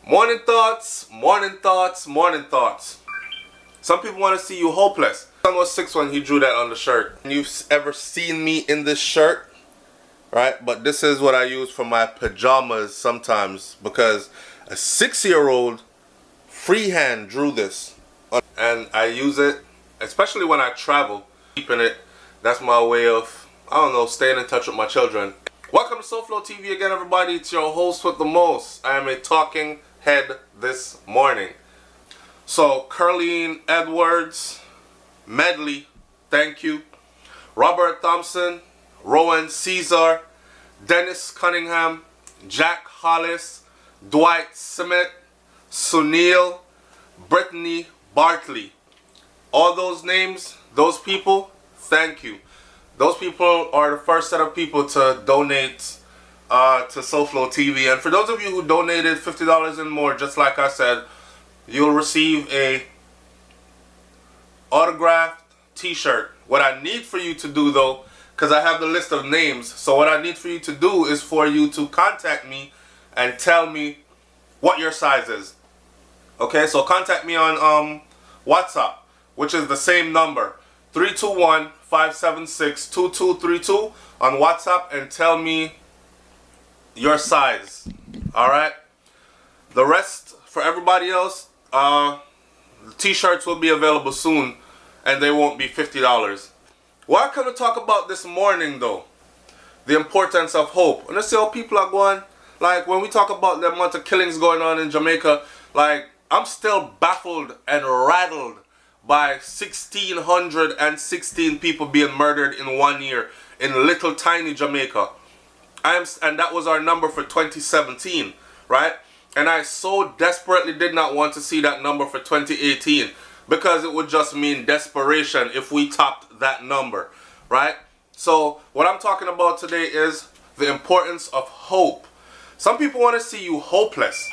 Morning thoughts, morning thoughts, morning thoughts. Some people want to see you hopeless. Son was 6 when he drew that on the shirt. You've ever seen me in this shirt, right? But this is what I use for my pajamas sometimes because a 6-year-old freehand drew this. And I use it, especially when I travel, keeping it. That's my way of, I don't know, staying in touch with my children. Welcome to SouFLoTV again, everybody. It's your host with the most. I am a talking head this morning. So, Curleen Edwards, Medley, thank you. Robert Thompson, Rowan Caesar, Dennis Cunningham, Jack Hollis, Dwight Smith, Sunil, Brittany Bartley. All those names, those people, thank you. Those people are the first set of people to donate to SouFLoTV. And for those of you who donated $50 and more, just like I said, you'll receive a autographed t-shirt. What I need for you to do though, because I have the list of names, so what I need for you to do is for you to contact me and tell me what your size is. Okay, so contact me on WhatsApp, which is the same number, 321-576-2232 on WhatsApp, and tell me your size. Alright? The rest, for everybody else, the t-shirts will be available soon, and they won't be $50. What I'm going to talk about this morning, though, the importance of hope. And let's see how people are going. Like, when we talk about the amount of killings going on in Jamaica, like, I'm still baffled and rattled by 1,616 people being murdered in 1 year in little tiny Jamaica. And that was our number for 2017, right? And I so desperately did not want to see that number for 2018 because it would just mean desperation if we topped that number, right? So what I'm talking about today is the importance of hope. Some people want to see you hopeless.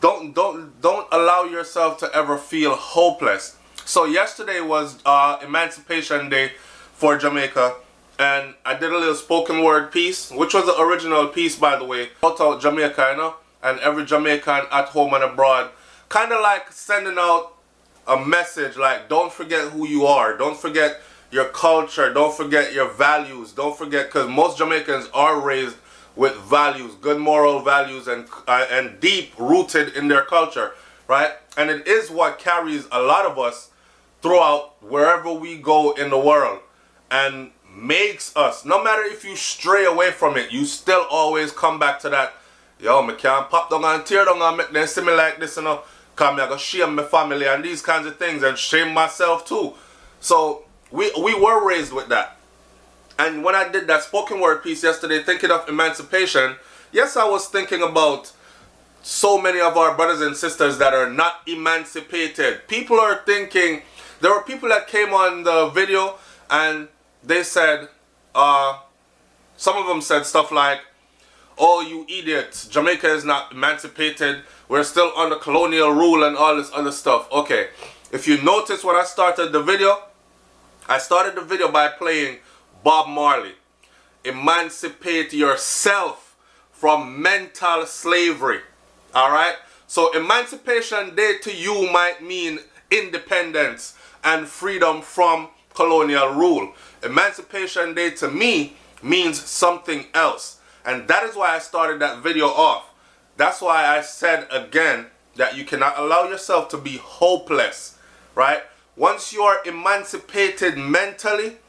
Don't allow yourself to ever feel hopeless. So yesterday was Emancipation Day for Jamaica, and I did a little spoken word piece, which was the original piece, by the way, about Jamaica, you know, and every Jamaican at home and abroad, kind of like sending out a message like, don't forget who you are, don't forget your culture, don't forget your values, don't forget, because most Jamaicans are raised with values, good moral values, and deep rooted in their culture, right? And it is what carries a lot of us throughout wherever we go in the world, and makes us, no matter if you stray away from it, you still always come back to that. Yo, me can't pop down and tear down and make them see me like this, you know, because me I go shame my family and these kinds of things, and shame myself too. So we were raised with that. And when I did that spoken word piece yesterday, thinking of emancipation, yes, I was thinking about so many of our brothers and sisters that are not emancipated. People are thinking, there were people that came on the video and they said, some of them said stuff like, oh, you idiots, Jamaica is not emancipated, we're still under colonial rule and all this other stuff. Okay, if you notice when I started the video by playing Bob Marley, emancipate yourself from mental slavery. Alright? So Emancipation Day to you might mean independence and freedom from colonial rule. Emancipation Day to me means something else. And that is why I started that video off. That's why I said again that you cannot allow yourself to be hopeless. Right? Once you are emancipated mentally,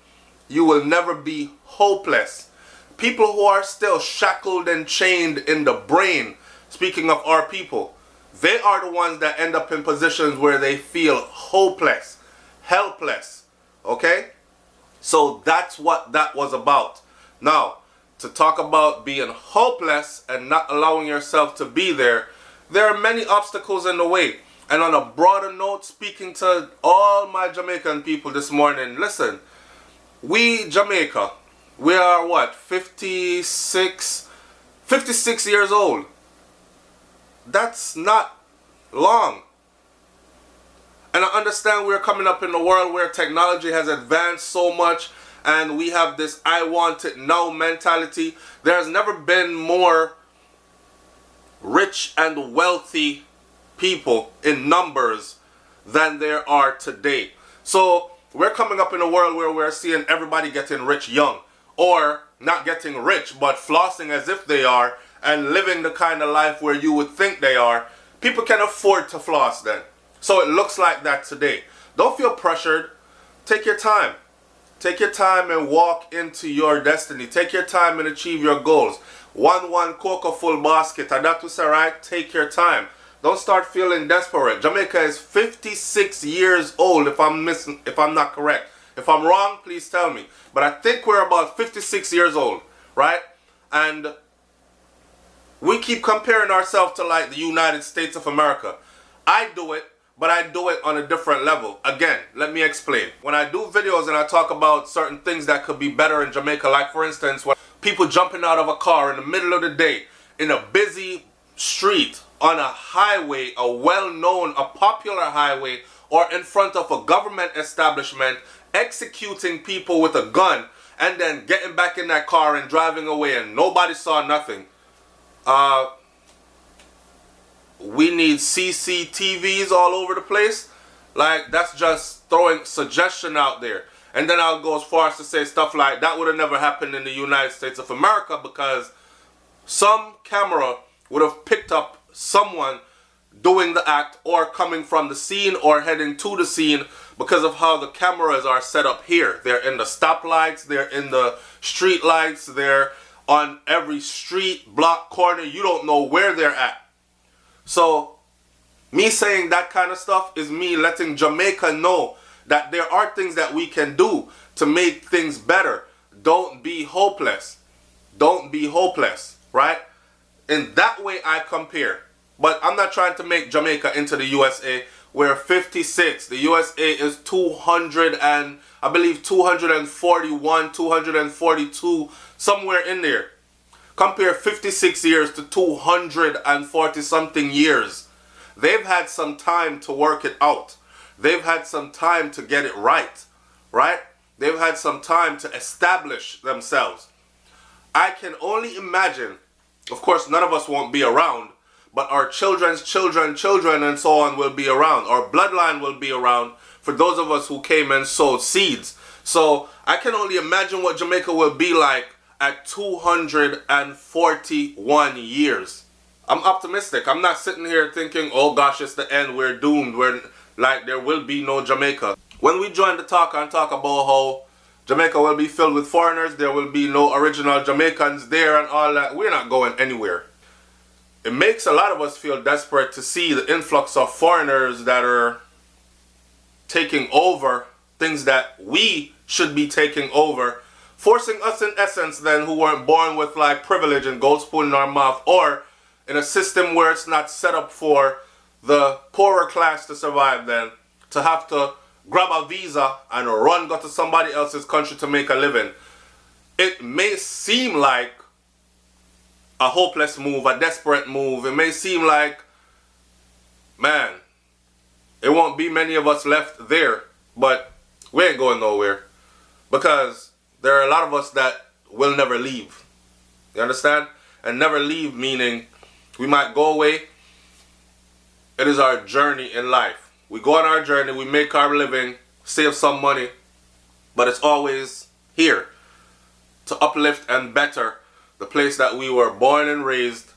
you will never be hopeless. People who are still shackled and chained in the brain, speaking of our people, they are the ones that end up in positions where they feel hopeless, helpless. Okay? So that's what that was about. Now, to talk about being hopeless and not allowing yourself to be there, there are many obstacles in the way. And on a broader note, speaking to all my Jamaican people this morning, listen, we, Jamaica, we are what, 56 years old. That's not long. And I understand we're coming up in a world where technology has advanced so much and we have this I want it now mentality. There has never been more rich and wealthy people in numbers than there are today. So we're coming up in a world where we're seeing everybody getting rich young, or not getting rich but flossing as if they are and living the kind of life where you would think they are. People can afford to floss then. So it looks like that today. Don't feel pressured. Take your time. Take your time and walk into your destiny. Take your time and achieve your goals. One cocoa full basket. And that was alright. Take your time. Don't start feeling desperate. Jamaica is 56 years old, if I'm not correct. If I'm wrong, please tell me. But I think we're about 56 years old, right? And we keep comparing ourselves to like the United States of America. I do it, but I do it on a different level. Again, let me explain. When I do videos and I talk about certain things that could be better in Jamaica, like for instance, when people jumping out of a car in the middle of the day in a busy street, on a highway, a well-known, a popular highway, or in front of a government establishment, executing people with a gun, and then getting back in that car and driving away and nobody saw nothing. We need CCTVs all over the place. Like, that's just throwing suggestion out there. And then I'll go as far as to say stuff like that would have never happened in the United States of America, because some camera would have picked up someone doing the act or coming from the scene or heading to the scene, because of how the cameras are set up here. They're in the stoplights, they're in the street lights, they're on every street, block, corner. You don't know where they're at. So me saying that kind of stuff is me letting Jamaica know that there are things that we can do to make things better. Don't be hopeless. Don't be hopeless, right? In that way I compare. But I'm not trying to make Jamaica into the USA. We're 56. The USA is 200 and I believe 241, 242, somewhere in there. Compare 56 years to 240 something years. They've had some time to work it out. They've had some time to get it right, right? They've had some time to establish themselves. I can only imagine, of course none of us won't be around, but our children's children and so on will be around. Our bloodline will be around for those of us who came and sowed seeds. So I can only imagine what Jamaica will be like at 241 years. I'm optimistic. I'm not sitting here thinking, oh gosh, it's the end, we're doomed, like there will be no Jamaica. When we join the talk and talk about how Jamaica will be filled with foreigners, there will be no original Jamaicans there and all that, we're not going anywhere. It makes a lot of us feel desperate to see the influx of foreigners that are taking over things that we should be taking over, forcing us in essence then, who weren't born with like privilege and gold spoon in our mouth, or in a system where it's not set up for the poorer class to survive then, to have to grab a visa and go to somebody else's country to make a living. It may seem like a hopeless move, a desperate move. It may seem like, man, it won't be many of us left there, but we ain't going nowhere, because there are a lot of us that will never leave. You understand? And never leave meaning we might go away. It is our journey in life. We go on our journey, we make our living, save some money, but it's always here to uplift and better the place that we were born and raised,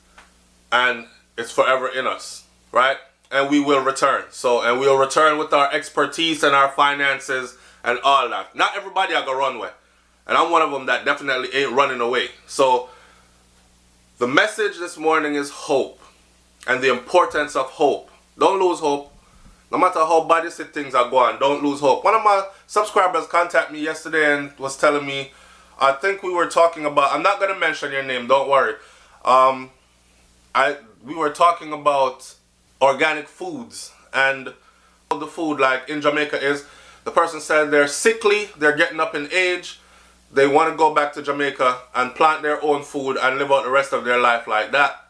and it's forever in us, right? And we will return. And we'll return with our expertise and our finances and all that. Not everybody are gonna run away, and I'm one of them that definitely ain't running away. So the message this morning is hope, and the importance of hope. Don't lose hope. No matter how bad things are going, don't lose hope. One of my subscribers contacted me yesterday and was telling me, I think we were talking about, I'm not going to mention your name, don't worry. We were talking about organic foods, and the food like in Jamaica is, the person said they're sickly, they're getting up in age, they want to go back to Jamaica and plant their own food and live out the rest of their life like that.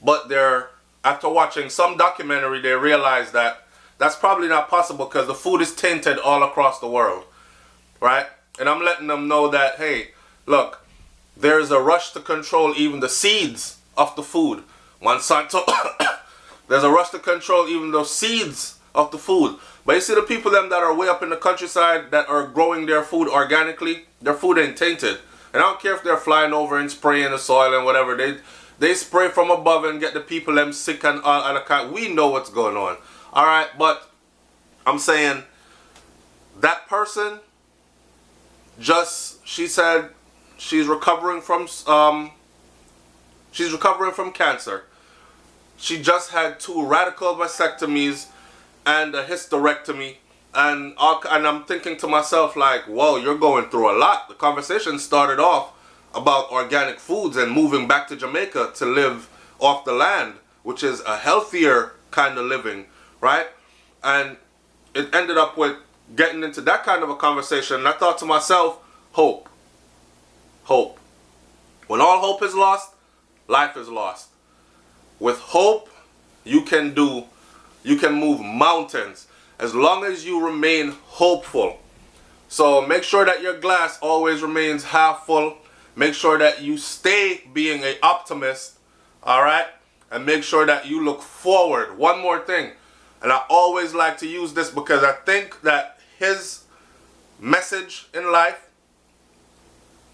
But after watching some documentary, they realized that that's probably not possible, because the food is tainted all across the world, right? And I'm letting them know that, hey, look, there's a rush to control even the seeds of the food. Monsanto, there's a rush to control even the seeds of the food. But you see the people them that are way up in the countryside that are growing their food organically, their food ain't tainted. And I don't care if they're flying over and spraying the soil and whatever. They spray from above and get the people them sick and all other kind. We know what's going on. Alright, but I'm saying that person she said she's recovering from cancer. She just had 2 radical vasectomies and a hysterectomy, and I'm thinking to myself like, whoa, you're going through a lot. The conversation started off about organic foods and moving back to Jamaica to live off the land, which is a healthier kind of living, right? And it ended up with getting into that kind of a conversation. And I thought to myself, hope. When all hope is lost, life is lost. With hope, you can move mountains as long as you remain hopeful. So make sure that your glass always remains half full. Make sure that you stay being an optimist, all right? And make sure that you look forward. One more thing, and I always like to use this because I think that his message in life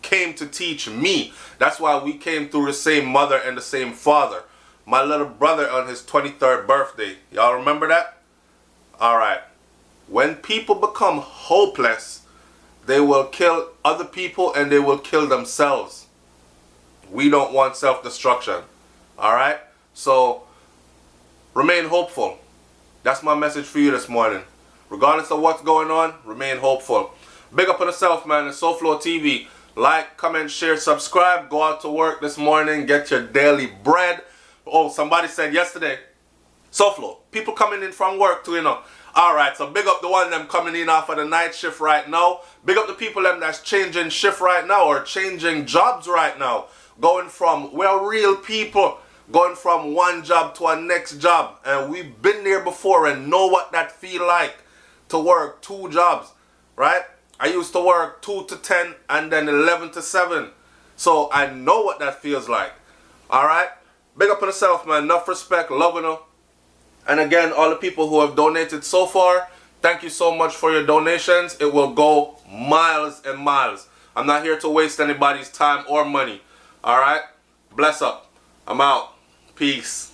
came to teach me. That's why we came through the same mother and the same father. My little brother on his 23rd birthday. Y'all remember that? All right. When people become hopeless, they will kill other people and they will kill themselves. We don't want self-destruction. All right? So, remain hopeful. That's my message for you this morning. Regardless of what's going on, remain hopeful. Big up on yourself, man. It's SouFLoTV. Like, comment, share, subscribe. Go out to work this morning. Get your daily bread. Oh, somebody said yesterday, SouFlo, people coming in from work too, you know. Alright, so big up the one them coming in off of the night shift right now. Big up the people them that's changing shift right now or changing jobs right now. Going from, we're real people, going from one job to a next job. And we've been there before and know what that feel like to work 2 jobs, right? I used to work 2 to 10 and then 11 to 7. So I know what that feels like. Alright? Big up on yourself, man. Enough respect, loving her. And again, all the people who have donated so far, thank you so much for your donations. It will go miles and miles. I'm not here to waste anybody's time or money. Alright? Bless up. I'm out. Peace.